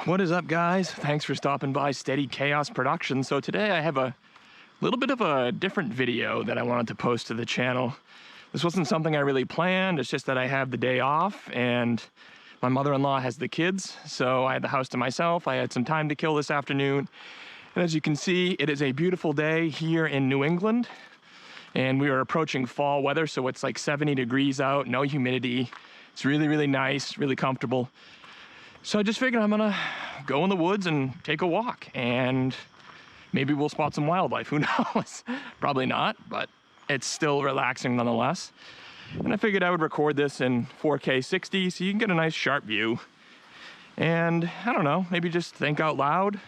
What is up, guys? Thanks for stopping by Steady Chaos Productions. So today I have a little bit of a different video that I wanted to post to the channel. This wasn't something I really planned. It's just that I have the day off and my mother-in-law has the kids, so I had the house to myself. I had some time to kill this afternoon. And as you can see, it is a beautiful day here in New England. And we are approaching fall weather, so it's like 70 degrees out, no humidity. It's really, really nice, really comfortable. So I just figured I'm gonna go in the woods and take a walk, and maybe we'll spot some wildlife, who knows? Probably not, but it's still relaxing nonetheless. And I figured I would record this in 4K 60 so you can get a nice sharp view. And I don't know, maybe just think out loud.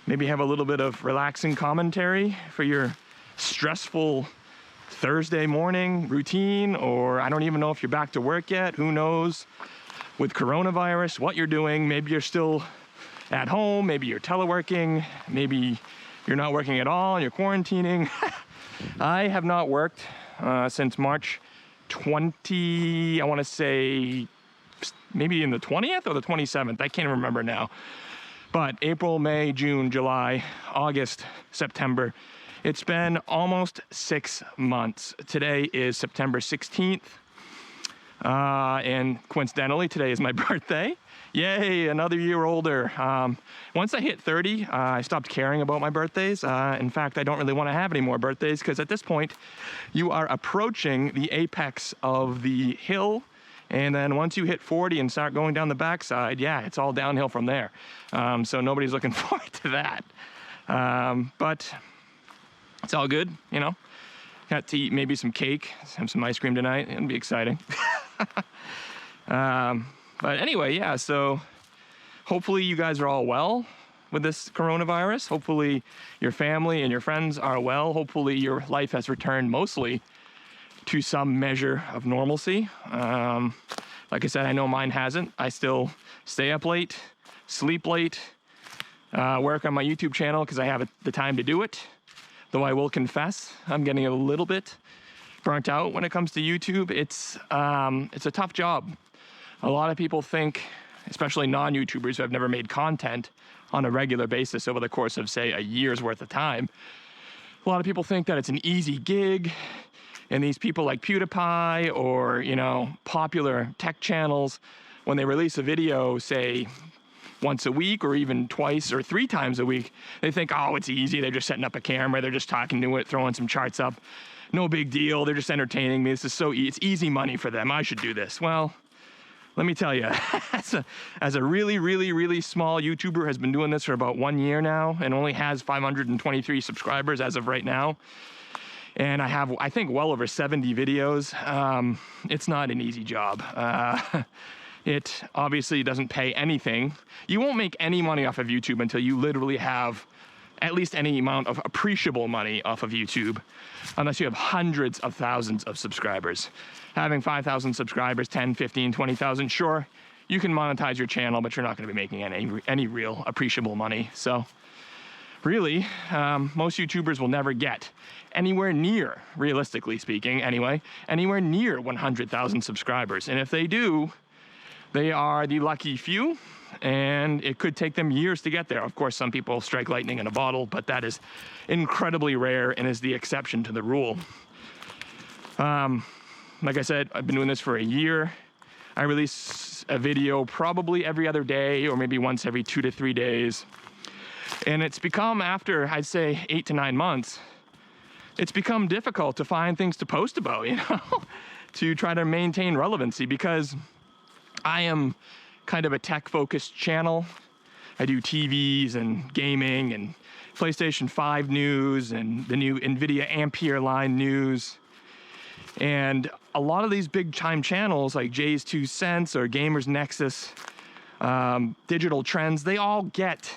Maybe have a little bit of relaxing commentary for your stressful Thursday morning routine, or I don't even know if you're back to work yet, who knows? With coronavirus, what you're doing. Maybe you're still at home, maybe you're teleworking, maybe you're not working at all and you're quarantining. I have not worked since March 20, I want to say maybe in the 20th or the 27th, I can't remember now. But April, May, June, July, August, September, it's been almost 6 months. Today is September 16th. And coincidentally, today is my birthday. Yay, another year older. Once I hit 30, I stopped caring about my birthdays. In fact, I don't really want to have any more birthdays because at this point, you are approaching the apex of the hill. And then once you hit 40 and start going down the backside, yeah, it's all downhill from there. So nobody's looking forward to that. But it's all good, you know. Got to eat maybe some cake, have some ice cream tonight. It'll be exciting. But anyway, yeah, so hopefully you guys are all well with this coronavirus. Hopefully your family and your friends are well. Hopefully your life has returned mostly to some measure of normalcy. Like I said, I know mine hasn't. I still stay up late, sleep late, work on my YouTube channel because I have the time to do it. Though I will confess, I'm getting a little bit burnt out when it comes to YouTube. It's a tough job. A lot of people think, especially non-YouTubers who have never made content on a regular basis over the course of, say, a year's worth of time, a lot of people think that it's an easy gig, and these people like PewDiePie or, you know, popular tech channels, when they release a video, say, once a week or even twice or 3 times a week, they think, oh, it's easy. They're just setting up a camera. They're just talking to it, throwing some charts up. No big deal. They're just entertaining me. This is so easy. It's easy money for them. I should do this. Well, let me tell you, as a really, really, really small YouTuber, has been doing this for about 1 year now and only has 523 subscribers as of right now. And I have, I think, well over 70 videos. It's not an easy job. It obviously doesn't pay anything. You won't make any money off of YouTube until you literally have at least any amount of appreciable money off of YouTube, unless you have hundreds of thousands of subscribers. Having 5,000 subscribers, 10, 15, 20,000, sure, you can monetize your channel, but you're not gonna be making any real appreciable money. So really, most YouTubers will never get anywhere near, realistically speaking anyway, anywhere near 100,000 subscribers. And if they do, they are the lucky few, and it could take them years to get there. Of course, some people strike lightning in a bottle, but that is incredibly rare and is the exception to the rule. Like I said, I've been doing this for a year. I release a video probably every other day or maybe once every 2 to 3 days. And it's become, after I'd say 8 to 9 months, it's become difficult to find things to post about, you know, to try to maintain relevancy, because I am kind of a tech-focused channel. I do TVs and gaming and PlayStation 5 news and the new NVIDIA Ampere line news. And a lot of these big-time channels like Jay's 2 Cents or Gamers Nexus, Digital Trends, they all get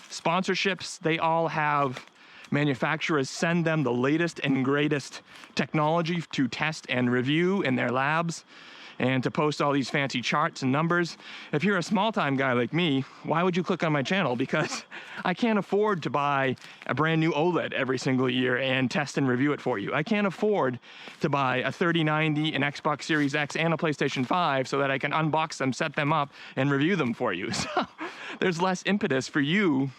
sponsorships. They all have manufacturers send them the latest and greatest technology to test and review in their labs. and to post all these fancy charts and numbers. If you're a small-time guy like me, why would you click on my channel? Because I can't afford to buy a brand new OLED every single year and test and review it for you. I can't afford to buy a 3090, an Xbox Series X, and a PlayStation 5 so that I can unbox them, set them up, and review them for you. So there's less impetus for you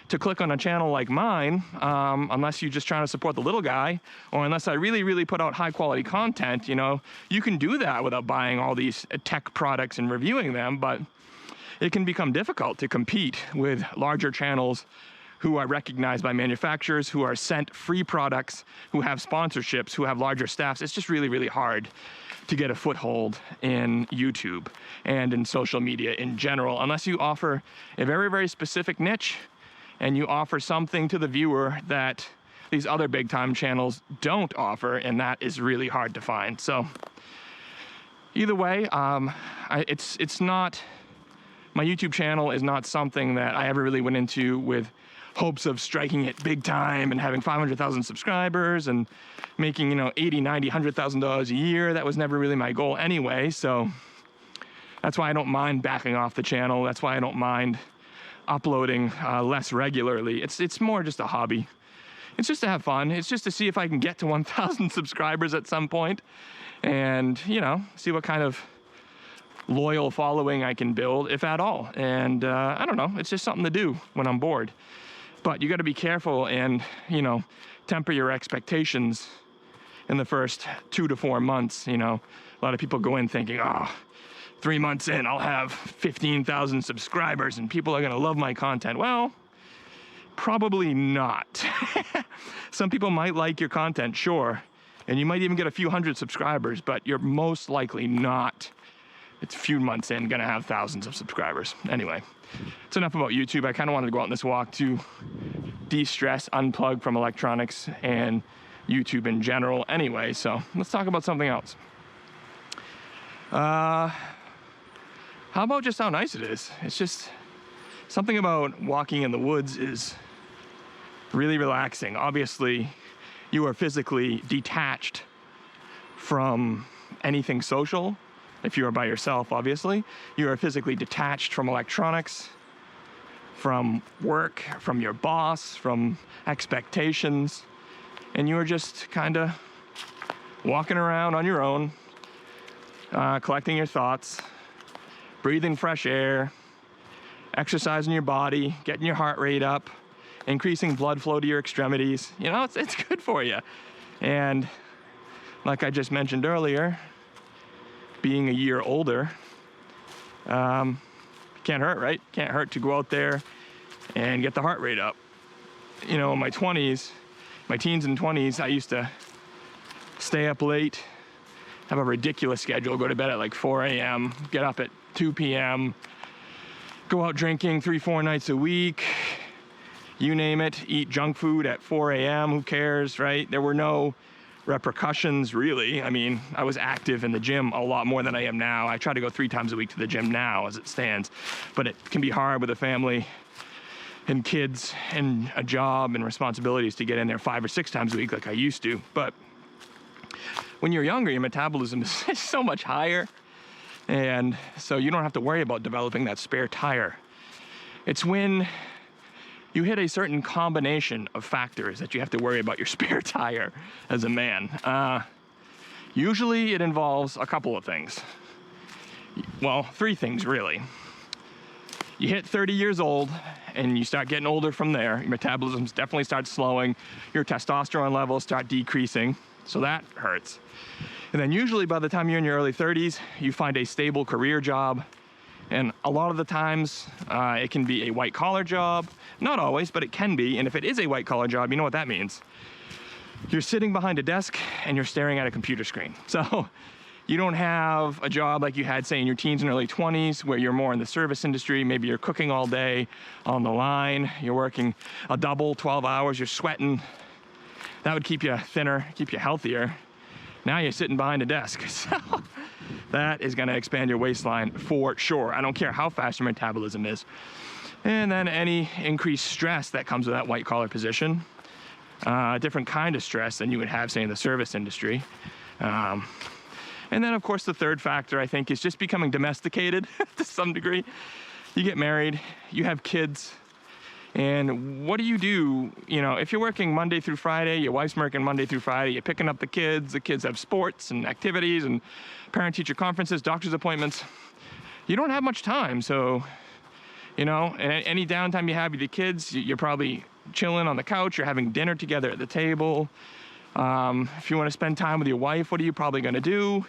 to click on a channel like mine, unless you're just trying to support the little guy, or unless I really put out high quality content. You know, you can do that without buying all these tech products and reviewing them, but it can become difficult to compete with larger channels who are recognized by manufacturers, who are sent free products, who have sponsorships, who have larger staffs. It's just really hard to get a foothold in YouTube and in social media in general, unless you offer a very specific niche and you offer something to the viewer that these other big time channels don't offer, and that is really hard to find. So either way, it's not, my YouTube channel is not something that I ever really went into with hopes of striking it big time and having 500,000 subscribers and making, you know, $80, $90, $100,000 a year. That was never really my goal anyway. So that's why I don't mind backing off the channel. That's why I don't mind uploading less regularly. It's more just a hobby. It's just to have fun. It's just to see if I can get to 1,000 subscribers at some point, and, you know, see what kind of loyal following I can build, if at all. And I don't know, it's just something to do when I'm bored. But you got to be careful and, you know, temper your expectations in the first 2 to 4 months. You know, a lot of people go in thinking, oh, 3 months in, I'll have 15,000 subscribers and people are gonna love my content. Well, probably not. Some people might like your content, sure, and you might even get a few hundred subscribers, but you're most likely not, it's a few months in, gonna have thousands of subscribers. Anyway, it's enough about YouTube. I kind of wanted to go out on this walk to de-stress, unplug from electronics and YouTube in general anyway, so let's talk about something else. How about just how nice it is? It's just something about walking in the woods is really relaxing. Obviously, you are physically detached from anything social. If you are by yourself, obviously, you are physically detached from electronics, from work, from your boss, from expectations, and you are just kind of walking around on your own, collecting your thoughts, breathing fresh air, exercising your body, getting your heart rate up, increasing blood flow to your extremities. You know, it's good for you. And like I just mentioned earlier, being a year older, can't hurt, right? Can't hurt to go out there and get the heart rate up. You know, in my 20s, my teens and 20s, I used to stay up late, have a ridiculous schedule, go to bed at like 4 a.m., get up at 2 p.m., go out drinking 3-4 nights a week, you name it, eat junk food at 4 a.m., who cares, right? There were no repercussions, really. I mean, I was active in the gym a lot more than I am now. I try to go 3 times a week to the gym now as it stands, but it can be hard with a family and kids and a job and responsibilities to get in there 5 or 6 times a week like I used to. But when you're younger, your metabolism is so much higher, and so you don't have to worry about developing that spare tire. It's when you hit a certain combination of factors that you have to worry about your spare tire as a man. Usually it involves a couple of things. Well, 3 things really. You hit 30 years old and you start getting older from there. Your metabolism definitely starts slowing. Your testosterone levels start decreasing, so that hurts. And then usually by the time you're in your early 30s, you find a stable career job. And a lot of the times it can be a white collar job. Not always, but it can be. And if it is a white collar job, you know what that means. You're sitting behind a desk and you're staring at a computer screen. So you don't have a job like you had, say, in your teens and early 20s, where you're more in the service industry. Maybe you're cooking all day on the line. You're working a double, 12 hours. You're sweating. That would keep you thinner, keep you healthier. Now you're sitting behind a desk. So that is gonna expand your waistline for sure. I don't care how fast your metabolism is. And then any increased stress that comes with that white collar position, a different kind of stress than you would have, say, in the service industry. And then of course the third factor, I think, is just becoming domesticated to some degree. You get married, you have kids, and what do? You know, if you're working Monday through Friday, your wife's working Monday through Friday, you're picking up the kids have sports and activities and parent-teacher conferences, doctor's appointments. You don't have much time, so, you know, any downtime you have with your kids, you're probably chilling on the couch, you're having dinner together at the table. If you want to spend time with your wife, what are you probably going to do?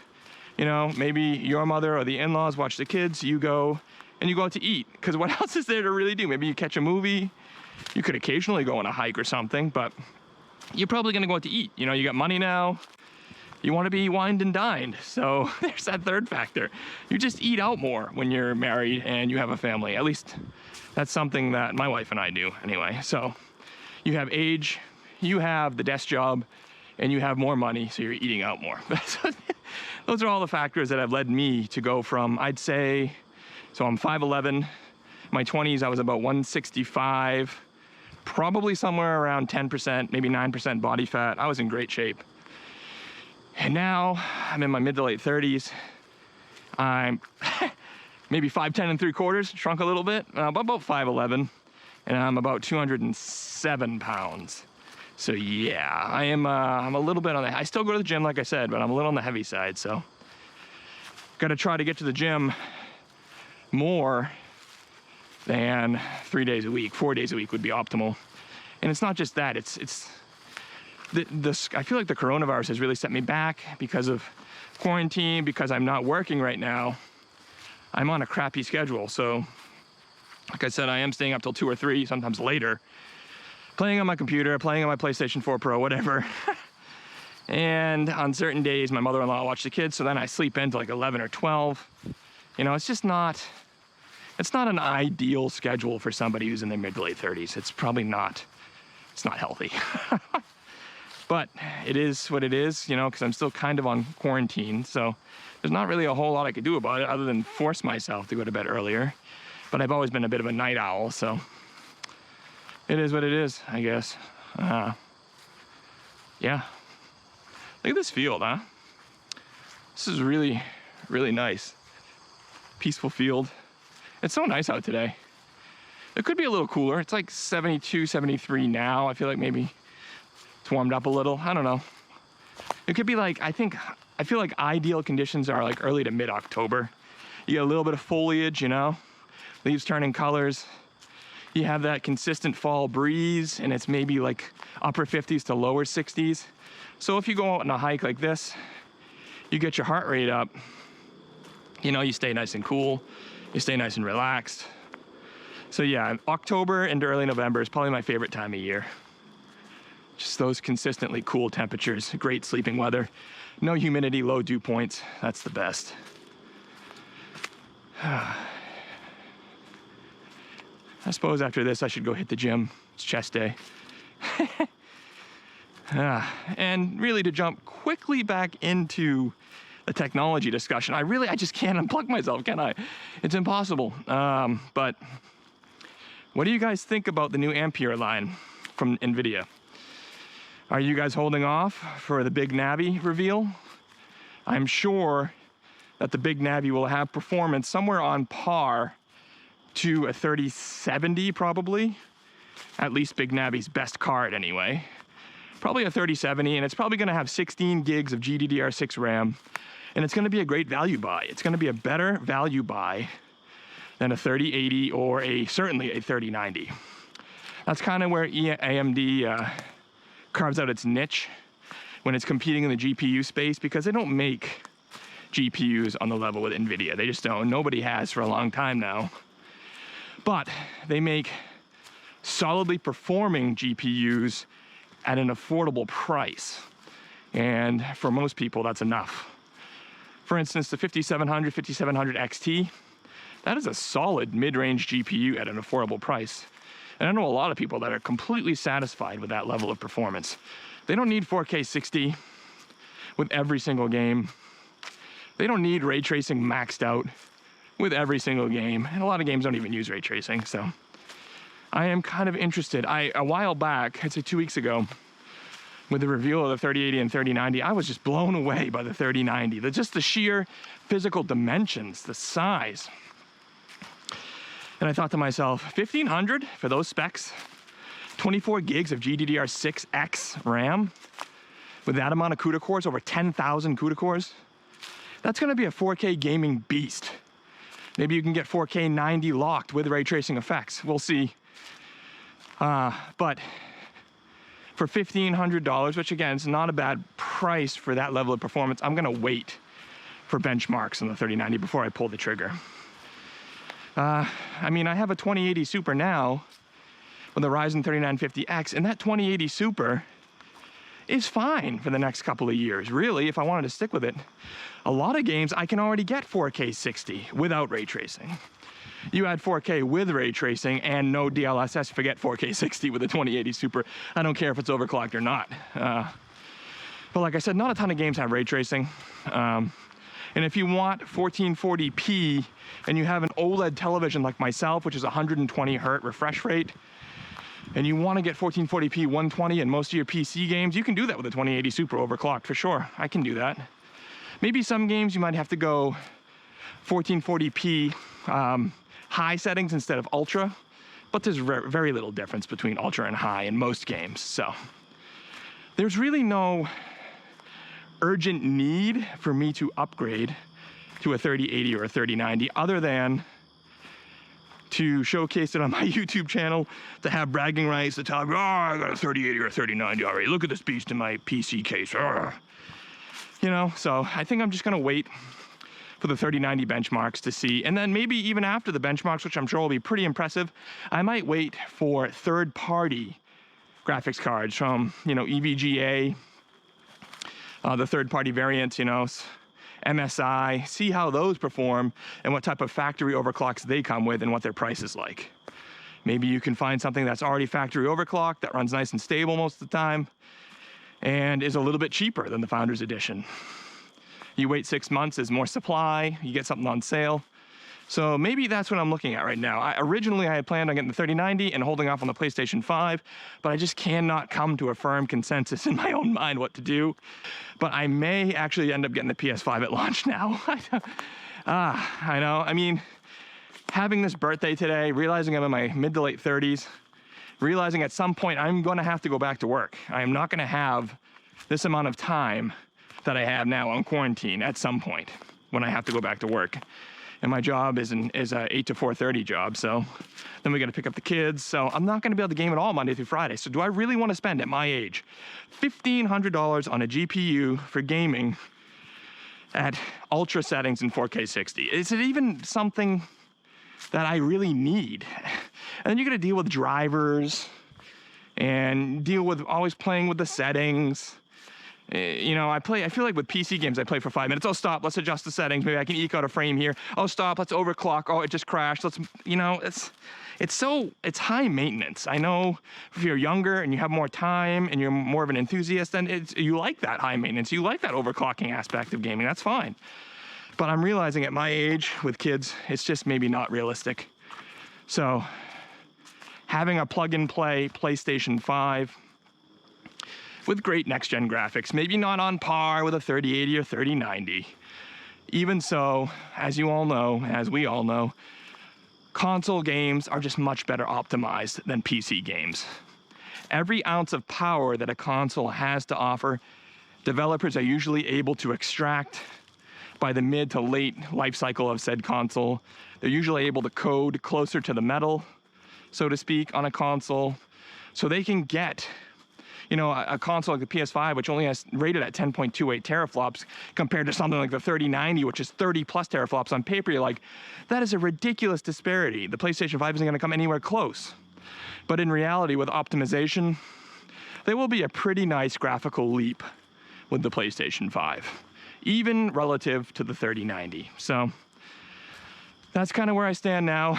You know, maybe your mother or the in-laws watch the kids, you go out to eat, because what else is there to really do? Maybe you catch a movie, you could occasionally go on a hike or something, but you're probably going to go out to eat. You know, you got money now, you want to be wined and dined, so there's that third factor. You just eat out more when you're married and you have a family. At least that's something that my wife and I do anyway. So you have age, you have the desk job, and you have more money, so you're eating out more. Those are all the factors that have led me to go from, I'd say, so I'm 5'11", in my 20s I was about 165, probably somewhere around 10%, maybe 9% body fat. I was in great shape. And now I'm in my mid to late 30s. I'm maybe 5'10 3/4, shrunk a little bit, about 5'11", and I'm about 207 pounds. So yeah, I'm a little bit on the, I still go to the gym like I said, but I'm a little on the heavy side, so. Gotta try to get to the gym more than 3 days a week. 4 days a week would be optimal. And it's not just that, I feel like the coronavirus has really set me back because of quarantine, because I'm not working right now. I'm on a crappy schedule, so like I said, I am staying up till 2 or 3, sometimes later, playing on my computer, playing on my PlayStation 4 Pro, whatever. And on certain days, my mother-in-law will watch the kids, so then I sleep into like 11 or 12. You know, it's just not, it's not an ideal schedule for somebody who's in their mid to late 30s. It's probably not, it's not healthy. But it is what it is, you know, because I'm still kind of on quarantine, so there's not really a whole lot I could do about it other than force myself to go to bed earlier. But I've always been a bit of a night owl, so it is what it is, I guess. Yeah. Look at this field, huh? This is really, really nice. Peaceful field. It's so nice out today. It could be a little cooler. It's like 72, 73 now. I feel like maybe it's warmed up a little. I don't know. It could be like, I feel like ideal conditions are like early to mid-October. You get a little bit of foliage, you know, leaves turning colors. You have that consistent fall breeze, and it's maybe like upper 50s to lower 60s. So if you go out on a hike like this, you get your heart rate up, you know, you stay nice and cool, you stay nice and relaxed. So yeah, October into early November is probably my favorite time of year. Just those consistently cool temperatures, great sleeping weather, no humidity, low dew points, that's the best. I suppose after this I should go hit the gym. It's chest day. And really, to jump quickly back into the technology discussion, I just can't unplug myself, can I? It's impossible. But what do you guys think about the new Ampere line from NVIDIA? Are you guys holding off for the Big Navi reveal? I'm sure that the Big Navi will have performance somewhere on par to a 3070 probably. At least Big Navi's best card anyway. Probably a 3070, and it's probably gonna have 16 gigs of GDDR6 RAM, and it's gonna be a great value buy. It's gonna be a better value buy than a 3080 or certainly a 3090. That's kind of where AMD carves out its niche when it's competing in the GPU space, because they don't make GPUs on the level with NVIDIA. They just don't. Nobody has for a long time now. But they make solidly performing GPUs at an affordable price. And for most people, that's enough. For instance, the 5700 XT, that is a solid mid-range GPU at an affordable price. And I know a lot of people that are completely satisfied with that level of performance. They don't need 4K 60 with every single game. They don't need ray tracing maxed out with every single game. And a lot of games don't even use ray tracing, so. I am kind of interested. A while back, I'd say 2 weeks ago, with the reveal of the 3080 and 3090, I was just blown away by the 3090. Just the sheer physical dimensions, the size. And I thought to myself, $1,500 for those specs, 24 gigs of GDDR6X RAM, with that amount of CUDA cores, over 10,000 CUDA cores, that's gonna be a 4K gaming beast. Maybe you can get 4K 90 locked with ray tracing effects. We'll see. But for $1,500, which again, is not a bad price for that level of performance, I'm gonna wait for benchmarks on the 3090 before I pull the trigger. I mean, I have a 2080 Super now with a Ryzen 3950X, and that 2080 Super is fine for the next couple of years, really, if I wanted to stick with it. A lot of games I can already get 4K 60 without ray tracing. You add 4K with ray tracing and no DLSS, forget 4K 60 with a 2080 Super. I don't care if it's overclocked or not. But like I said, not a ton of games have ray tracing. And if you want 1440p and you have an OLED television like myself, which is 120 hertz refresh rate, and you want to get 1440p 120 in most of your PC games, you can do that with a 2080 Super overclocked for sure. I can do that. Maybe some games you might have to go 1440p high settings instead of ultra, but there's very little difference between ultra and high in most games. So there's really no urgent need for me to upgrade to a 3080 or a 3090 other than to showcase it on my YouTube channel, to have bragging rights, to tell me, oh, I got a 3080 or a 3090 already. Look at this beast in my PC case. Arrgh. You know, so I think I'm just gonna wait for the 3090 benchmarks to see, and then maybe even after the benchmarks, which I'm sure will be pretty impressive, I might wait for third-party graphics cards from, you know, EVGA, the third-party variants, you know, MSI, see how those perform and what type of factory overclocks they come with and what their price is like. Maybe you can find something that's already factory overclocked, that runs nice and stable most of the time, and is a little bit cheaper than the Founders Edition. You wait 6 months, there's more supply, you get something on sale. So maybe that's what I'm looking at right now. Originally, I had planned on getting the 3090 and holding off on the PlayStation 5, but I just cannot come to a firm consensus in my own mind what to do. But I may actually end up getting the PS5 at launch now. I know, I mean, having this birthday today, realizing I'm in my mid to late 30s, realizing at some point I'm gonna have to go back to work. I am not gonna have this amount of time that I have now on quarantine at some point when I have to go back to work. And my job is a 8 to 4:30 job, so then we gotta pick up the kids, so I'm not gonna be able to game at all Monday through Friday. So do I really wanna spend, at my age, $1,500 on a GPU for gaming at ultra settings in 4K 60? Is it even something that I really need? And then you're gonna deal with drivers and deal with always playing with the settings. You know, I feel like with PC games, I play for 5 minutes. Oh, stop, let's adjust the settings. Maybe I can eke out a frame here. Oh, stop, let's overclock. Oh, it just crashed. Let's, you know, it's high maintenance. I know if you're younger and you have more time and you're more of an enthusiast, then you like that high maintenance. You like that overclocking aspect of gaming, that's fine. But I'm realizing at my age with kids, it's just maybe not realistic. So having a plug and play PlayStation 5 with great next-gen graphics, maybe not on par with a 3080 or 3090. Even so, as you all know, as we all know, console games are just much better optimized than PC games. Every ounce of power that a console has to offer, developers are usually able to extract by the mid to late life cycle of said console. They're usually able to code closer to the metal, so to speak, on a console, so they can get, you know, a console like the PS5, which only has rated at 10.28 teraflops, compared to something like the 3090, which is 30 plus teraflops on paper. You're like, that is a ridiculous disparity. The PlayStation 5 isn't gonna come anywhere close. But in reality, with optimization, there will be a pretty nice graphical leap with the PlayStation 5, even relative to the 3090. So that's kind of where I stand now.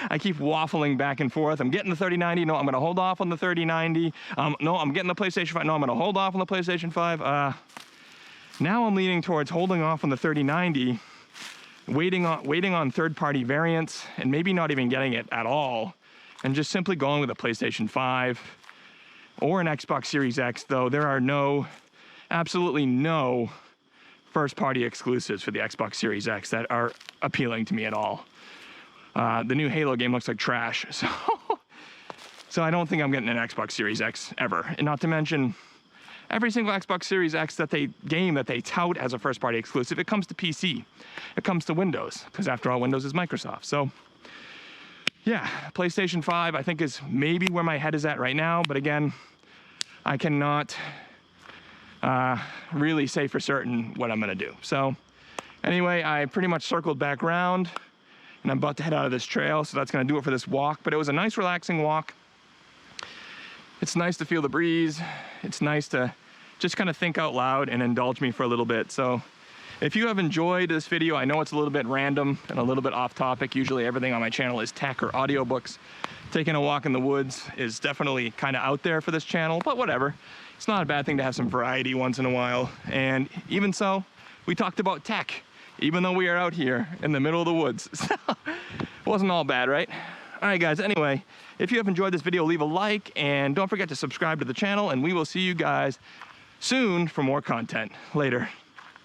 I keep waffling back and forth. I'm getting the 3090. No, I'm gonna hold off on the 3090. No, I'm getting the PlayStation 5. No, I'm gonna hold off on the PlayStation 5. Now I'm leaning towards holding off on the 3090, waiting on third-party variants, and maybe not even getting it at all, and just simply going with the PlayStation 5. or an Xbox Series X, though there are absolutely no first-party exclusives for the Xbox Series X that are appealing to me at all. The new Halo game looks like trash, so I don't think I'm getting an Xbox Series X ever. And not to mention, every single Xbox Series X that they tout as a first-party exclusive, it comes to PC. It comes to Windows, because after all, Windows is Microsoft. So, yeah, PlayStation 5 I think is maybe where my head is at right now, but again, I cannot really say for certain what I'm gonna do. So, anyway, I pretty much circled back around, and I'm about to head out of this trail, so that's gonna do it for this walk. But it was a nice, relaxing walk. It's nice to feel the breeze. It's nice to just kind of think out loud and indulge me for a little bit. So if you have enjoyed this video, I know it's a little bit random and a little bit off topic. Usually everything on my channel is tech or audiobooks. Taking a walk in the woods is definitely kind of out there for this channel, but whatever. It's not a bad thing to have some variety once in a while. And even so, we talked about tech, even though we are out here in the middle of the woods. So it wasn't all bad, right? All right, guys, anyway, if you have enjoyed this video, leave a like, and don't forget to subscribe to the channel, and we will see you guys soon for more content. Later.